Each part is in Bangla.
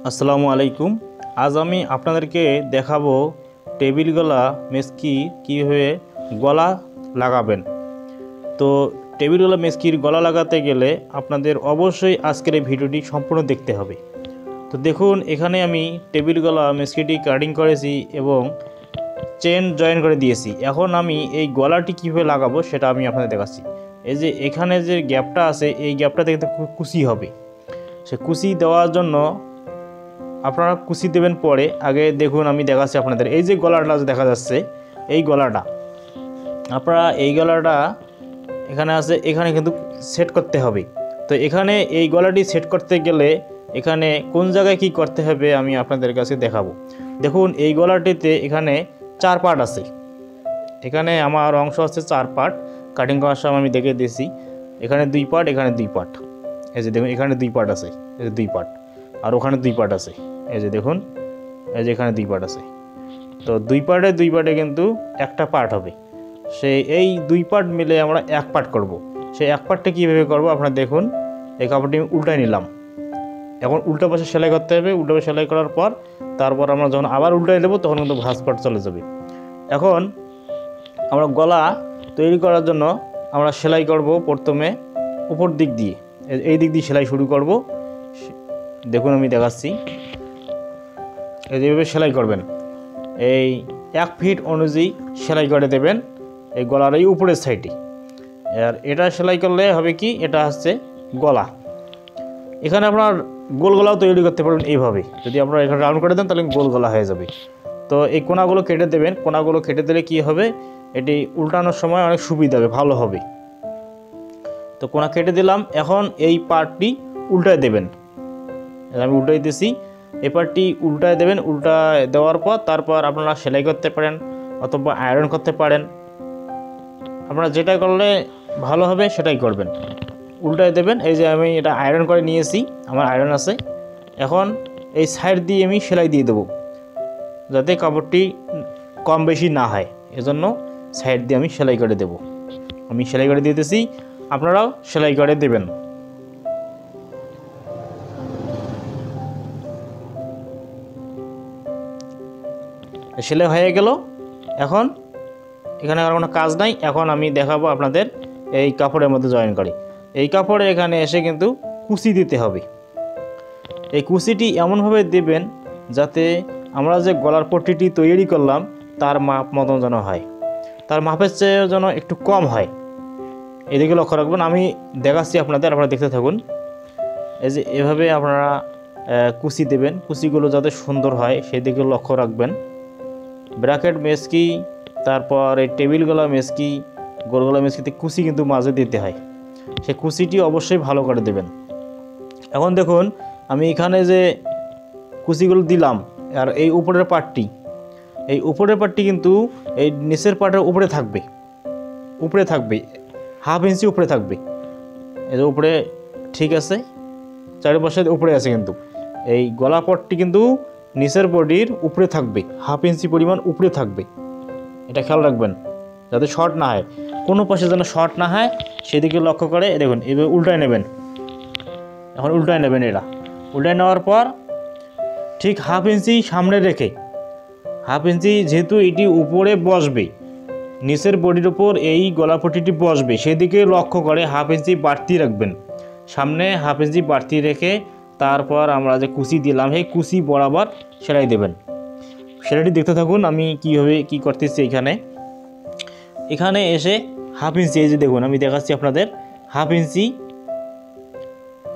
আসসালামু আলাইকুম। আজ আমি আপনাদেরকে দেখাবো টেবিল গলা মেসকি কীভাবে গলা লাগাবেন। তো টেবিল গলা মেসকির গলা লাগাতে গেলে আপনাদের অবশ্যই আজকের এই ভিডিওটি সম্পূর্ণ দেখতে হবে। তো দেখুন, এখানে আমি টেবিল গলা মেসকিটি কাটিং করেছি এবং চেন জয়েন করে দিয়েছি। এখন আমি এই গলাটি কীভাবে লাগাবো সেটা আমি আপনাদের দেখাচ্ছি। এই যে এখানে যে গ্যাপটা আছে, এই গ্যাপটা থেকে কুচি হবে। সে কুচি দেওয়ার জন্য আপনারা কুচি দেবেন পরে। আগে দেখুন, আমি দেখাচ্ছি আপনাদের। এই যে গলাটা দেখা যাচ্ছে, এই গলাটা আপনারা এই গলাটা এখানে আছে, এখানে কিন্তু সেট করতে হবে। তো এখানে এই গলাটি সেট করতে গেলে এখানে কোন জায়গায় কি করতে হবে আমি আপনাদের কাছে দেখাবো। দেখুন, এই গলাটিতে এখানে 4 পার্ট আছে। এখানে আমার অংশ আছে 4 পার্ট। কাটিং করার সময় আমি দেখে দিয়েছি। এখানে 2 পার্ট, এখানে 2 পার্ট। এই যে দেখুন, এখানে 2 পার্ট আছে, এই যে 2 পার্ট, আর ওখানে 2 পার্ট আছে। এই যে দেখুন, এই যে এখানে 2 পার্ট আছে। তো 2 পার্টে কিন্তু একটা পার্ট হবে। এই 2 পার্ট মিলে আমরা 1 পার্ট করব। সেই 1 পার্টটা কীভাবে করব আপনারা দেখুন। এই কাপড়টি আমি উল্টাই নিলাম। এখন উল্টা পাশে সেলাই করতে হবে। উল্টা পাশে সেলাই করার পর তারপর আমরা যখন আবার উল্টাই দেবো তখন কিন্তু ভাঁজ পার্ট চলে যাবে। এখন আমরা গলা তৈরি করার জন্য আমরা সেলাই করব প্রথমে উপর দিক দিয়ে। এই দিক দিয়ে সেলাই শুরু করব। দেখুন, আমি দেখাচ্ছি। এইভাবে সেলাই করবেন। এই 1 ফিট অনুযায়ী সেলাই করে দেবেন এই গলার এই উপরের সাইডে। আর এটা সেলাই করলে হবে কি, এটা হচ্ছে গলা। এখানে আপনার গোল গলাও তৈরি করতে পারবেন এইভাবে। যদি আপনারা এখানে রাউন্ড করে দেন তাহলে গোল গলা হয়ে যাবে। তো এই কোনাগুলো কেটে দেবেন। কোনাগুলো কেটে দিলে কি হবে, এটি উল্টানোর সময় অনেক সুবিধা হবে, ভালো হবে। তো কোনা কেটে দিলাম। এখন এই পার্টটি উল্টায় দেবেন। আমি উল্টাই দিয়েছি। এই পার্টটি উল্টায় দেবেন। উল্টা দেওয়ার পর তারপর আপনারা সেলাই করতে পারেন অথবা আয়রন করতে পারেন। আপনারা যেটা করলে ভালো হবে সেটাই করবেন। উল্টায় দেবেন। এই যে আমি এটা আয়রন করে নিয়েছি, আমার আয়রন আছে। এখন এই সাইড দিয়ে আমি সেলাই দিয়ে দেবো যাতে কাপড়টি কম বেশি না হয়। এজন্য সাইড দিয়ে আমি সেলাই করে দেব। আমি সেলাই করে দিতেছি, আপনারাও সেলাই করে দেবেন। সেলাই হয়ে গেল। এখন এখানে আর কোনো কাজ নাই। এখন আমি দেখাবো আপনাদের এই কাপড়ের মধ্যে জয়েন করি। এই কাপড়ে এখানে এসে কিন্তু কুচি দিতে হবে। এই কুচিটি এমনভাবে দেবেন যাতে আমরা যে গলার পট্টিটি তৈরি করলাম তার মাপ মতন যেন হয়, তার মাপের চেয়ে যেন একটু কম হয়। এদিকে লক্ষ্য রাখবেন। আমি দেখাচ্ছি আপনাদের, আপনারা দেখতে থাকুন। এই যে এভাবে আপনারা কুচি দেবেন। কুচিগুলো যাতে সুন্দর হয় সেদিকে লক্ষ্য রাখবেন। ব্র্যাকেট মেসকি, তারপর এই টেবিল গলা মেসকি, গোল গলা মেসকিতে কুচি কিন্তু মাঝে দিতে হয়। সেই কুচিটি অবশ্যই ভালো করে দেবেন। এখন দেখুন, আমি এখানে যে কুচিগুলো দিলাম আর এই উপরের পার্টটি কিন্তু এই নিচের পার্টের উপরে থাকবে 1/2 ইঞ্চি উপরে থাকবে। এই যে উপরে ঠিক আছে, চারিপাশে উপরে আছে। কিন্তু এই গলা পটটি কিন্তু নিচের বডির উপরে থাকবে, 1/2 ইঞ্চি পরিমাণ উপরে থাকবে। এটা খেয়াল রাখবেন যাতে শর্ট না হয়, কোনো পাশে যেন শর্ট না হয় সেদিকে লক্ষ্য করে। দেখুন, এভাবে উল্টায় নেবেন। এখন উল্টায় নেবেন। এটা উল্টায় নেওয়ার পর ঠিক 1/2 ইঞ্চি সামনে রেখে, 1/2 ইঞ্চি যেহেতু এটি উপরে বসবে, নিচের বডির উপর এই গলাপট্টিটি বসবে, সেদিকে লক্ষ্য করে 1/2 ইঞ্চি বাড়তি রাখবেন। সামনে 1/2 ইঞ্চি বাড়তি রেখে তারপর আমরা যে কুচি দিলাম সেই কুচি বরাবর সেলাই দেবেন। সেলাইটি দেখতে থাকুন আমি কীভাবে কী করতেছি। এখানে এসে 1/2 ইঞ্চি, এই যে দেখুন আমি দেখাচ্ছি আপনাদের, 1/2 ইঞ্চি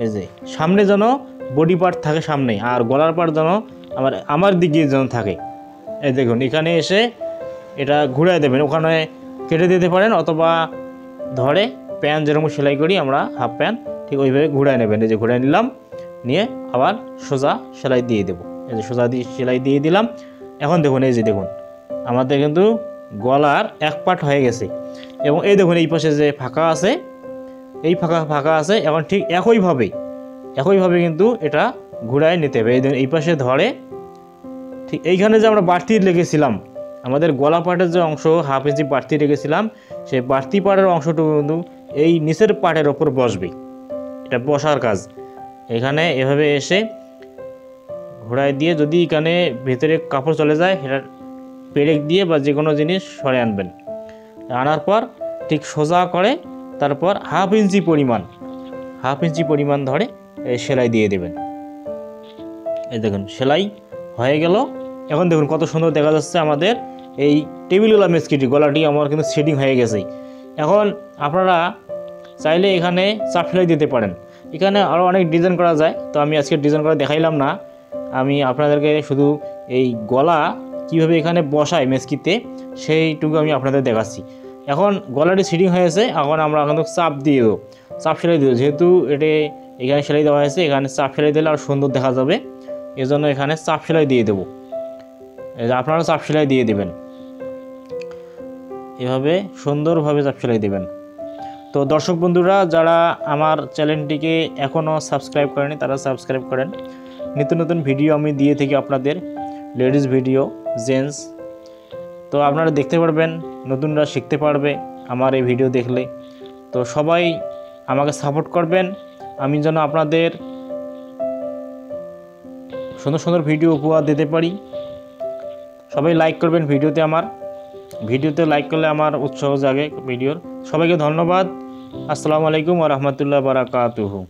এই যে সামনে যেন বডি পার্ট থাকে সামনে, আর গলার পার্ট যেন আমার দিকে যেন থাকে। এই দেখুন, এখানে এসে এটা ঘুরাই দেবেন। ওখানে কেটে দিতে পারেন অথবা ধরে প্যান্ট যেরকম সেলাই করি আমরা, হাফ প্যান্ট, ঠিক ওইভাবে ঘুরাই নেবেন। এই যে ঘুরাই নিলাম, নিয়ে আবার সোজা সেলাই দিয়ে দেবো। এই যে সোজা দিয়ে সেলাই দিয়ে দিলাম। এখন দেখুন, এই যে দেখুন আমাদের কিন্তু গলার 1 পার্ট হয়ে গেছে। এবং এই দেখুন এই পাশে যে ফাঁকা আছে, এই ফাঁকা আছে। এখন ঠিক একইভাবে কিন্তু এটা ঘুরায় নিতে হবে। এই পাশে ধরে ঠিক এইখানে যে আমরা বাড়তি রেখেছিলাম, আমাদের গলা পার্টের যে অংশ 1/2 ইঞ্চি বাড়তি রেখেছিলাম, সেই বাড়তি পার্টের অংশটুকু কিন্তু এই নিচের পার্টের ওপর বসবে। এটা বসার কাজ। এখানে এভাবে এসে ঘোরায় দিয়ে যদি এখানে ভেতরে কাপড় চলে যায় সেটা পেরেক দিয়ে বা যে কোনো জিনিস সরে আনবেন। আনার পর ঠিক সোজা করে তারপর হাফ ইঞ্চি পরিমাণ ধরে সেলাই দিয়ে দেবেন। এই দেখুন সেলাই হয়ে গেল। এখন দেখুন কত সুন্দর দেখা যাচ্ছে আমাদের এই টেবিলওয়ালা মেসকিটি গলাটি আমার কিন্তু সেটিং হয়ে গেছে। এখন আপনারা চাইলে এখানে চাপ সেলাই দিতে পারেন। এখানে আরও অনেক ডিজাইন করা যায়, তো আমি আজকে ডিজাইন করে দেখাইলাম না। আমি আপনাদেরকে শুধু এই গলা কীভাবে এখানে বসায় মেসকিতে সেইটুকু আমি আপনাদের দেখাচ্ছি। এখন গলাটি সেটিং হয়েছে, এখন আমরা কিন্তু চাপ দিয়ে দেবো, চাপ সেলাই দেবো। যেহেতু এখানে সেলাই দেওয়া হয়েছে, এখানে চাপ সেলাই দিলে আর সুন্দর দেখা যাবে, এজন্য এখানে চাপ সেলাই দিয়ে দেবো। আপনারা চাপ সেলাই দিয়ে দেবেন, এভাবে সুন্দরভাবে চাপ সেলাই দেবেন। তো দর্শক বন্ধুরা যারা আমার চ্যানেলটিকে এখনও সাবস্ক্রাইব করেনি তারা সাবস্ক্রাইব করেন। নিত্য নতুন ভিডিও আমি দিয়ে থাকি আপনাদের, লেডিস ভিডিও, জেন্টস। তো আপনারা দেখতে পারবেন, নতুনরা শিখতে পারবে আমার এই ভিডিও দেখলে। তো সবাই আমাকে সাপোর্ট করবেন, আমি যেন আপনাদের সুন্দর সুন্দর ভিডিও উপহার দিতে পারি। সবাই লাইক করবেন ভিডিওতে লাইক করলে আমার উৎসাহ জাগে ভিডিওর। সবাইকে ধন্যবাদ। আসসালামু আলাইকুম ওয়া রাহমাতুল্লাহি ওয়া বারাকাতুহু।